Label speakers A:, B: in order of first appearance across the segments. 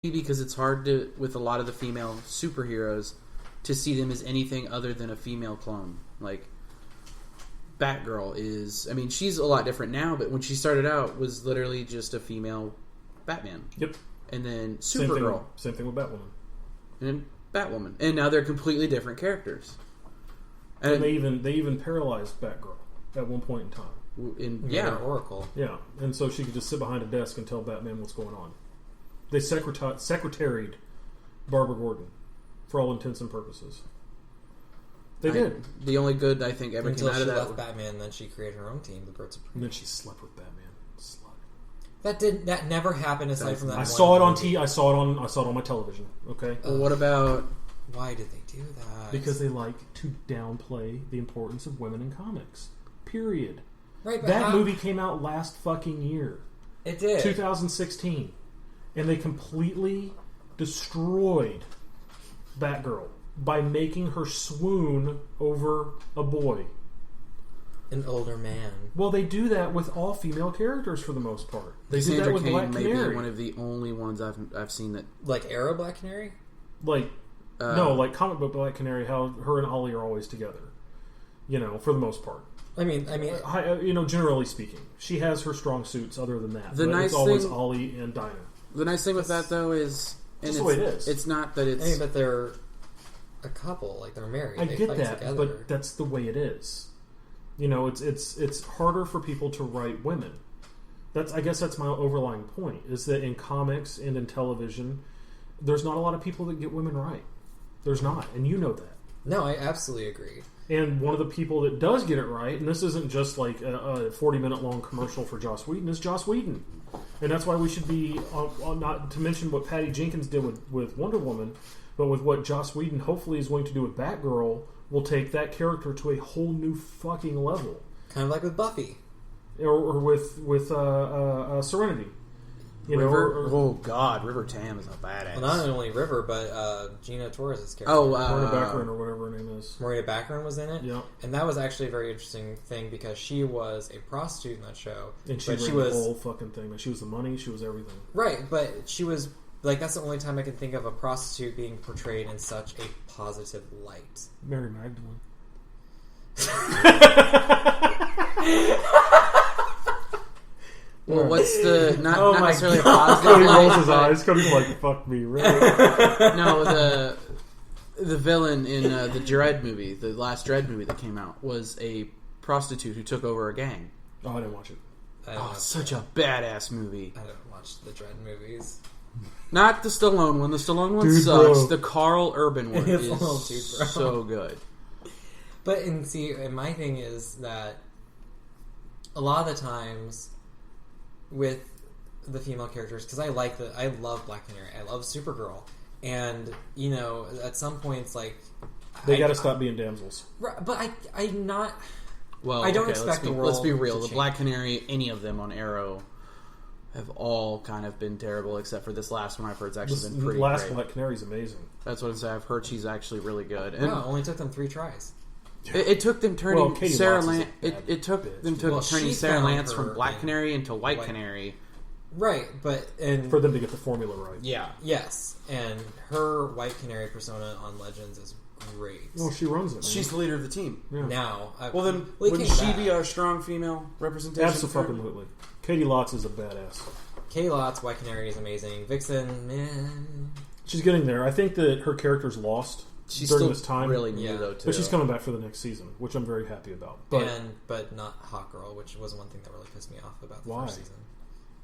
A: because it's hard to, with a lot of the female superheroes, to see them as anything other than a female clone. Like, Batgirl is... I mean, she's a lot different now, but when she started out, was literally just a female Batman.
B: Yep.
A: And then Supergirl.
B: Same thing with Batwoman.
A: And then Batwoman. And now they're completely different characters.
B: And they even paralyzed Batgirl at one point in time.
A: Yeah.
C: Oracle.
B: Yeah. And so she could just sit behind a desk and tell Batman what's going on. They secretaried Barbara Gordon for all intents and purposes. They did.
A: The only good I think ever
C: Until
A: came out of
C: she
A: that
C: left Batman, then she created her own team, the Birds of Prey.
B: And then she slept with Batman. Slut.
C: That never happened aside from that.
B: I saw it on TV. I saw it on my television. Okay.
A: Well, what about?
C: Why did they do that?
B: Because they like to downplay the importance of women in comics. Period.
C: Right. But
B: That movie came out last fucking year.
C: It did.
B: 2016. And they completely destroyed Batgirl by making her swoon over a boy.
C: An older man.
B: Well, they do that with all female characters for the most part. They did that
A: Sandra
B: with
A: Cain
B: Black
A: may
B: Canary.
A: be one of the only ones I've seen that...
C: Like Arrow Black Canary?
B: Like, no, like comic book Black Canary, how her and Ollie are always together. You know, for the most part.
C: I mean,
B: generally speaking. She has her strong suits other than that.
A: The
B: but
A: nice
B: it's always
A: thing-
B: Ollie and Dinah.
A: The nice thing with that, though, is...
B: Just the way it is.
A: It's not that it's...
C: I mean, but they're a couple. Like, they're married.
B: I
C: They
B: get
C: fight
B: that,
C: together.
B: but that's the way it is. You know, it's harder for people to write women. I guess that's my overlying point, is that in comics and in television, there's not a lot of people that get women right. There's not, and you know that.
C: No, I absolutely agree.
B: And one of the people that does get it right, and this isn't just like a 40-minute long commercial for Joss Whedon, is Joss Whedon. And that's why we should be, not to mention what Patty Jenkins did with Wonder Woman, but with what Joss Whedon hopefully is going to do with Batgirl, will take that character to a whole new fucking level.
C: Kind of like with Buffy.
B: Or with Serenity.
A: River? Oh, God. River Tam is a badass.
C: Well, not only River, but Gina Torres' character.
A: Oh,
B: Marina Baccarin, or whatever her name is.
C: Marina Baccarin was in it.
B: Yeah.
C: And that was actually a very interesting thing because she was a prostitute in that show.
B: And she ran the whole fucking thing. She was the money, she was everything.
C: Right, but she was... Like, that's the only time I can think of a prostitute being portrayed in such a positive light.
B: Mary Magdalene.
A: Well, what's the... Not necessarily a
B: Cody
A: positive
B: rolls his
A: light,
B: eyes. Cody's like, fuck me, really?
A: No, the villain in the Dredd movie, the last Dredd movie that came out, was a prostitute who took over a gang.
B: Oh, I didn't watch it.
A: Such a badass movie.
C: I don't watch the Dredd movies.
A: Not the Stallone one. The Stallone one
B: Dude,
A: sucks.
B: bro.
A: The Carl Urban one
C: It's
A: is
C: a little too, bro.
A: so good.
C: But, and my thing is that a lot of the times with the female characters, because I love Black Canary, I love Supergirl, and, you know, at some points, like...
B: They gotta stop being damsels.
C: But I'm not...
A: Well,
C: I don't expect the world
A: let's be real.
C: to
A: The
C: change.
A: Black Canary, any of them on Arrow, have all kind of been terrible, except for this last one I've heard it's actually been pretty
B: last
A: great.
B: Black Canary's amazing.
A: That's what I've heard. She's actually really good. And
C: No, it only took them 3 tries.
A: it took them turning
B: Katie
A: Sarah
B: Lotz is a
A: Lance.
B: bad
A: It took
B: bitch.
A: them
C: Well,
A: turning
C: she
A: Sarah
C: found
A: Lance
C: her
A: from Black
C: in
A: Canary into White Canary.
C: Right, but... and
B: For them to get the formula right.
A: Yeah.
C: Yes, and her White Canary persona on Legends is great.
B: Well, she runs it. Man.
A: She's the leader of the team.
B: Yeah.
C: Now...
A: Well, then,
C: well, he
A: wouldn't
C: came
A: she
C: back.
A: be our strong female representation?
B: Absolutely. Katie Lotz is a badass.
C: K-Lots, White Canary is amazing. Vixen, man...
B: She's getting there. I think that her character's lost
A: She's
B: during
A: still
B: this time.
A: really new,
C: Yeah.
A: though, too.
B: But she's coming back for the next season, which I'm very happy about. But
C: but not Hot Girl, which was one thing that really pissed me off about the
B: Why?
C: first season.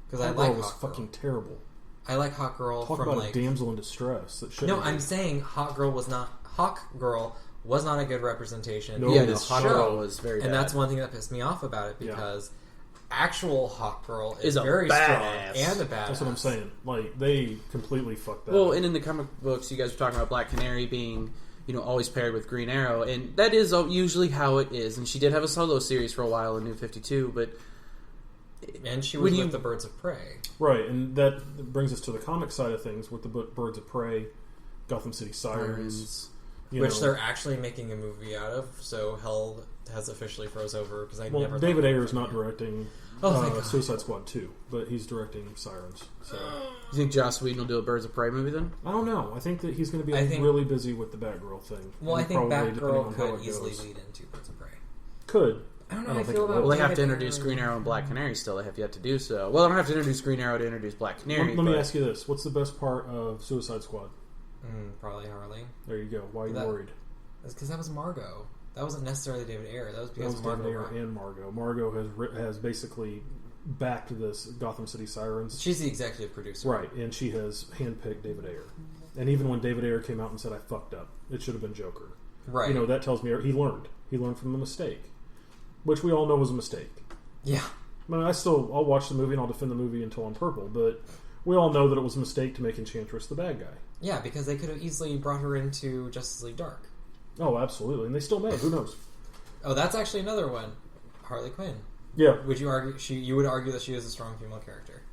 C: Because I
B: that
C: like
B: girl was
C: Hot Girl.
B: fucking terrible.
C: I like Hot Girl
B: Talk
C: from
B: about
C: like...
B: a damsel in distress. That
C: No, I'm saying Hawk Girl was not a good representation.
B: No,
C: of
A: Yeah,
C: the
A: this
C: show.
A: Girl was very
C: and
A: bad.
C: that's one thing that pissed me off about it because actual Hawk Girl is
A: a
C: very
A: badass.
C: strong and a badass.
B: That's what I'm saying. Like, they completely fucked that
A: Well,
B: up.
A: and in the comic books, you guys were talking about Black Canary being, always paired with Green Arrow, and that is usually how it is. And she did have a solo series for a while in New 52, but...
C: And she was with the Birds of Prey.
B: Right, and that brings us to the comic side of things with the Birds of Prey, Gotham City Sirens,
C: Which they're actually making a movie out of, so hell has officially froze over because I never.
B: David Ayer is not directing
C: thank God.
B: Suicide Squad 2, but he's directing Sirens. So
A: You think Joss Whedon will do a Birds of Prey movie then?
B: I don't know. I think that he's going to be really busy with the Batgirl thing.
C: Well, I think
B: probably, depending on
C: Batgirl
B: how
C: could
B: it
C: easily
B: goes.
C: lead into Birds of Prey.
B: Could.
C: I don't know
B: I
C: how I
B: don't
C: feel
B: think it
C: about.
B: will.
A: Well, they have to
C: David
A: introduce
C: Ayer.
A: Green Arrow and Black Canary still. They have yet to do so. Well, they don't have to introduce Green Arrow to introduce Black Canary.
B: Let me
A: but-
B: ask you this: what's the best part of Suicide Squad?
C: Probably Harley.
B: There you go. Why are you
C: That-
B: worried?
C: That's because that was Margot. That wasn't necessarily David Ayer. That was
B: That
C: because
B: was
C: Margot.
B: David Ayer and Margot. Margot has basically backed this Gotham City Sirens.
C: She's the executive producer.
B: Right, and she has handpicked David Ayer. And even when David Ayer came out and said, I fucked up, it should have been Joker.
C: Right.
B: You know, that tells me he learned. He learned from the mistake, which we all know was a mistake.
C: Yeah.
B: I mean, I'll watch the movie and I'll defend the movie until I'm purple, but we all know that it was a mistake to make Enchantress the bad guy.
C: Yeah, because they could have easily brought her into Justice League Dark.
B: Oh, absolutely. And they still may. Who knows?
C: Oh, that's actually another one. Harley Quinn.
B: Yeah.
C: Would you argue you would argue that she is a strong female character?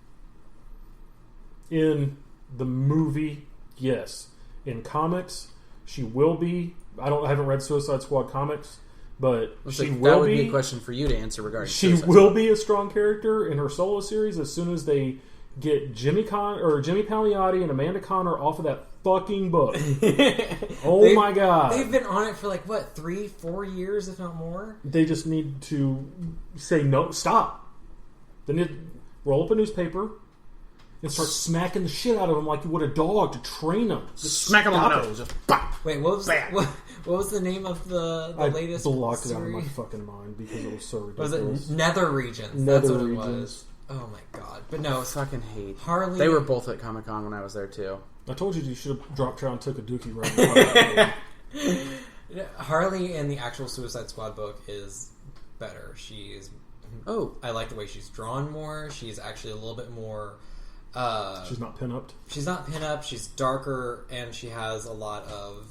B: In the movie, yes. In comics, she will be. I haven't read Suicide Squad comics, but
A: Looks
B: she
A: like
B: will
A: that would
B: be.
A: be a question for you to answer regarding.
B: She
A: Suicide
B: will
A: Squad.
B: be a strong character in her solo series as soon as they get Jimmy Palmiotti and Amanda Conner off of that fucking book. Oh my god!
C: They've been on it for 3-4 years, if not more.
B: They just need to say no, stop. They need to roll up a newspaper and start smacking the shit out of them like you would a dog to train them. Just
A: Smack him on
B: stop
A: the
B: it.
A: nose. Just pop.
C: Wait, what was
A: Bam.
C: what was the name of the
B: I
C: latest
B: blocked it out of my
C: series?
B: fucking mind because it was so
C: Was
B: ridiculous.
C: it Nether Regions?
B: Nether
C: That's what it
B: Regions.
C: was. Oh my god! But no,
A: I
C: it's
A: fucking hate.
C: Harley.
A: They were both at Comic Con when I was there too.
B: I told you should have dropped trout and took a dookie right now.
C: Harley in the actual Suicide Squad book is better. She's.
A: Oh,
C: I like the way she's drawn more. She's actually a little bit more.
B: She's not pin-upped.
C: She's not pin-up. She's darker, and she has a lot of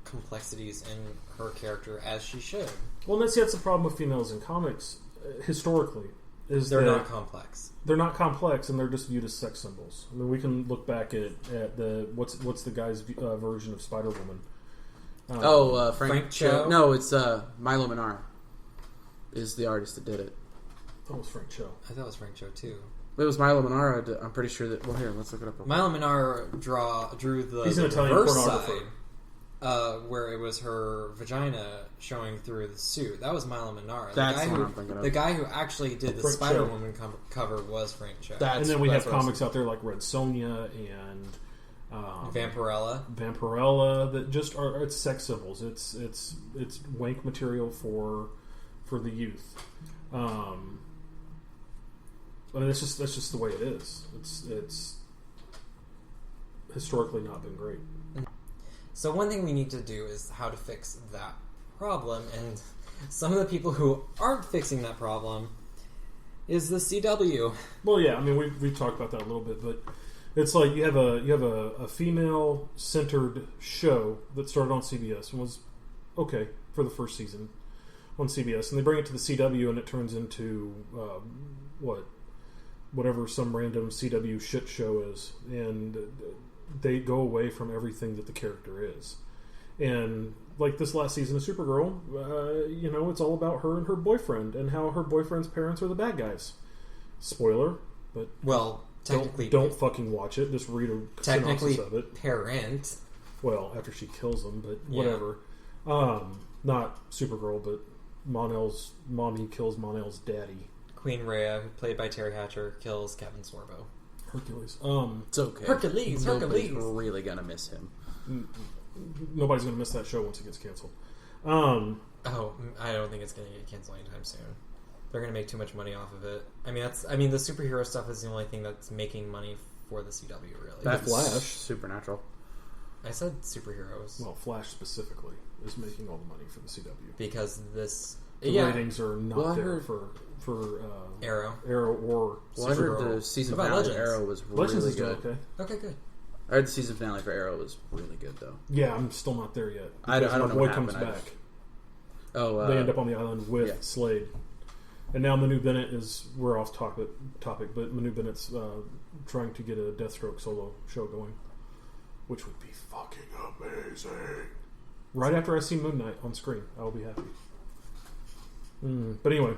C: complexities in her character, as she should.
B: Well, that's the problem with females in comics historically. Is
C: They're
B: that
C: not complex.
B: they're not complex and they're just viewed as sex symbols. I mean, we can look back at the what's the guy's version of Spider Woman.
C: Frank Cho?
A: No, it's Milo Manara is the artist that did it.
B: That was Frank Cho.
C: I thought it was Frank Cho too.
A: It was Milo Manara. I'm pretty sure that. Well, here, let's look it up.
C: Milo Manara drew the
B: He's an Italian
C: reverse
B: pornographer.
C: side, where it was her vagina showing through the suit. That was Milo Manara.
A: That's
C: the guy
A: the one
C: who
A: I'm thinking of.
C: the guy who actually did the
B: Frank
C: Spider
B: Cho.
C: Woman cover was Frank Cho.
B: And then we
A: that's
B: have
A: what I was
B: comics out there like Red Sonja and
C: Vampirella.
B: Vampirella that just are it's sex symbols. It's wank material for the youth. I mean, that's just the way it is. It's historically not been great.
C: So one thing we need to do is how to fix that problem, and some of the people who aren't fixing that problem is the CW.
B: Well, yeah, I mean we've talked about that a little bit, but it's like you have a female centered show that started on CBS and was okay for the first season on CBS, and they bring it to the CW and it turns into whatever some random CW shit show is, and they go away from everything that the character is. And like this last season of Supergirl, it's all about her and her boyfriend and how her boyfriend's parents are the bad guys. Spoiler, but
C: Well, technically,
B: don't fucking watch it. Just read a
C: technically
B: synopsis of it.
C: parent.
B: Well, after she kills them, but
C: Yeah.
B: whatever. Not Supergirl, but Mon-El's mommy kills Mon-El's daddy.
C: Queen Rhea, played by Terry Hatcher, kills Kevin Sorbo.
B: Hercules.
A: It's okay.
C: Hercules.
A: Nobody's really gonna miss him.
B: Nobody's gonna miss that show once it gets canceled.
C: Oh, I don't think it's going to get canceled anytime soon. They're going to make too much money off of it. I mean, the superhero stuff is the only thing that's making money for the CW, really.
A: That's
B: Flash.
A: Supernatural.
C: I said superheroes
B: Well, Flash specifically is making all the money for the CW.
C: because this
B: The ratings are not
A: Well, I
B: there
A: heard-
B: for
C: Arrow.
B: Arrow or
A: Well, I heard
B: Supergirl.
A: the season
C: What about
A: finale of
C: Legends?
A: Arrow was
B: Legends
A: really
B: is doing
A: good.
B: okay.
C: Okay, good.
A: I heard the season finale for Arrow was really good, though.
B: Yeah, I'm still not there yet.
A: I don't
B: Because my
A: know
B: boy
A: what
B: comes
A: happened.
B: back.
A: Oh,
B: They end up on the island with
A: yeah.
B: Slade. And now Manu Bennett we're off topic, but Manu Bennett's trying to get a Deathstroke solo show going. which would be fucking amazing. Right after I see Moon Knight on screen, I will be happy. But anyway,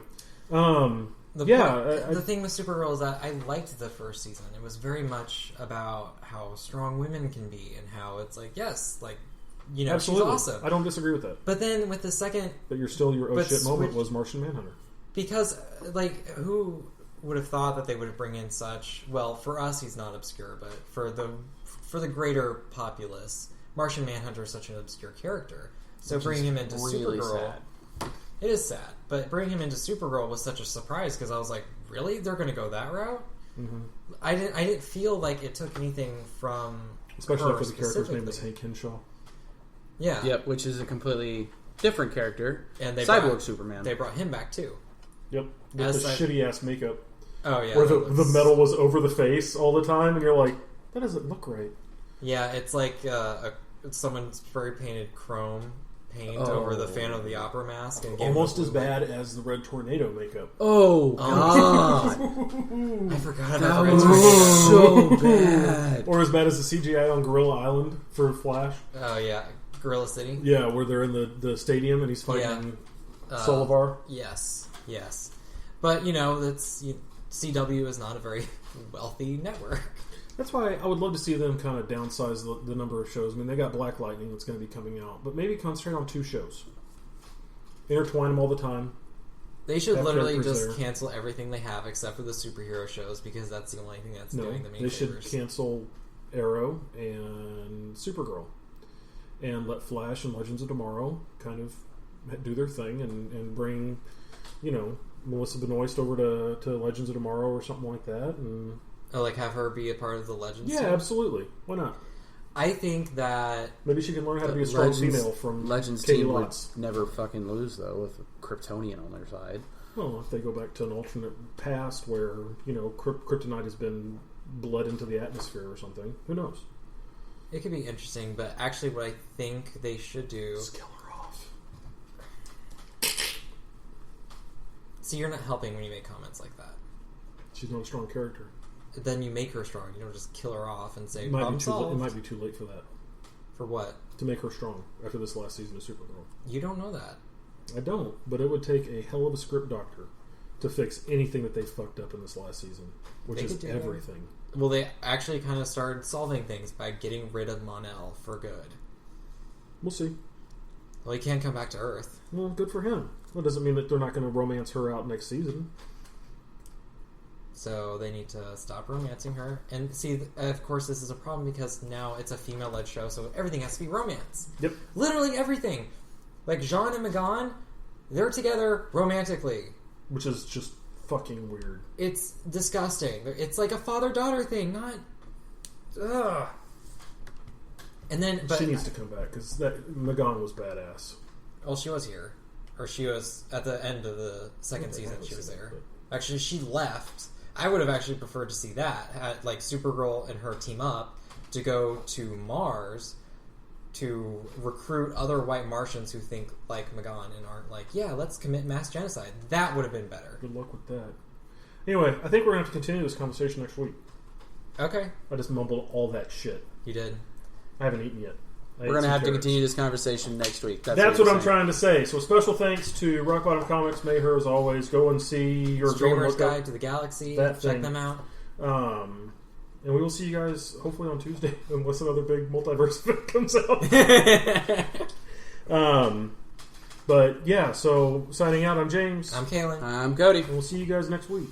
C: the thing with Supergirl is that I liked the first season. It was very much about how strong women can be and how it's like, yes, like, you know,
B: absolutely.
C: she's awesome.
B: I don't disagree with that.
C: But then with the second...
B: But your oh shit moment was Martian Manhunter.
C: Because, like, who would have thought that they would bring in such... Well, for us, he's not obscure, but for the greater populace, Martian Manhunter is such an obscure character. So bringing him into
A: really
C: Supergirl...
A: sad.
C: It is sad. But bringing him into Supergirl was such a surprise because I was like, really? They're going to go that route?
B: Mm-hmm.
C: I didn't feel like it took anything from
B: especially
C: her
B: after the character's name is Hank Henshaw.
C: Yeah.
A: Yep, which is a completely different character.
C: And they
A: Cyborg Superman.
C: They brought him back too.
B: Yep. With the shitty ass makeup.
C: Oh yeah.
B: Where the metal was over the face all the time, and you're like, that doesn't look right.
C: Yeah, it's like someone spray painted chrome paint over the Phantom of the Opera mask, and
B: almost as bad as the Red Tornado makeup.
A: Oh God!
C: I forgot
A: That
C: about the Red
A: was
C: Tornado.
A: so bad.
B: Or as bad as the CGI on Gorilla Island for Flash.
C: Oh yeah, Gorilla City.
B: Yeah, where they're in the stadium and he's fighting Solivar.
C: Yes. But you know, CW is not a very wealthy network.
B: That's why I would love to see them kind of downsize the number of shows. I mean, they got Black Lightning that's going to be coming out, but maybe concentrate on 2 shows. Intertwine them all the time.
C: They should literally just
B: there.
C: cancel everything they have except for the superhero shows because that's the only thing that's doing the main
B: they
C: favors.
B: should cancel Arrow and Supergirl and let Flash and Legends of Tomorrow kind of do their thing and bring, you know, Melissa Benoist over to Legends of Tomorrow or something like that. And
C: like have her be a part of the Legends
B: yeah,
C: team?
B: absolutely. Why not?
C: I think that
B: maybe she can learn how to be a strong female from
A: Legends
B: Katie
A: team
B: Lotz.
A: would never fucking lose though with Kryptonian on their side.
B: Well, if they go back to an alternate past where, you know, Kryptonite has been bled into the atmosphere or something, who knows?
C: it could be interesting. But actually, what I think they should do.
B: Just kill her off.
C: See, you're not helping when you make comments like that.
B: She's not a strong character.
C: Then you make her strong. You don't just kill her off and say,
B: It might
C: problem
B: be
C: solved.
B: it might be too late for that.
C: For what?
B: To make her strong after this last season of Supergirl.
C: You don't know that.
B: I don't, but it would take a hell of a script doctor to fix anything that they fucked up in this last season, which
C: They
B: is
C: could do
B: everything.
C: Well, they actually kind of started solving things by getting rid of Mon-El for good.
B: We'll see.
C: Well, he can't come back to Earth.
B: Well, good for him. That doesn't mean that they're not going to romance her out next season.
C: So they need to stop romancing her. And see, of course, this is a problem because now it's a female-led show, so everything has to be romance.
B: Yep.
C: Literally everything. Like Jean and Megan, they're together romantically.
B: Which is just fucking weird.
C: It's disgusting. It's like a father-daughter thing, not... Ugh. And then... But,
B: she needs to come back, because Megan was badass.
C: well, she was here. Or she was... At the end of the second season, she was there. Actually, she left... I would have actually preferred to see that, like Supergirl and her team up to go to Mars to recruit other white Martians who think like Megan and aren't like, yeah, let's commit mass genocide. That would have been better.
B: Good luck with that. Anyway, I think we're going to have to continue this conversation next week.
C: Okay.
B: I just mumbled all that shit.
C: You did.
B: I haven't eaten yet.
A: We're going to have to continue this conversation next week.
B: That's what I'm trying to say. So special thanks to Rock Bottom Comics, Mayher, as always. Go and see your
C: Streamer's Guide to the Galaxy.
B: That
C: Check
B: thing.
C: them out.
B: And we will see you guys hopefully on Tuesday, unless another big multiverse event comes out. But yeah, so signing out, I'm James.
C: I'm Kaylin.
A: I'm Cody.
B: And we'll see you guys next week.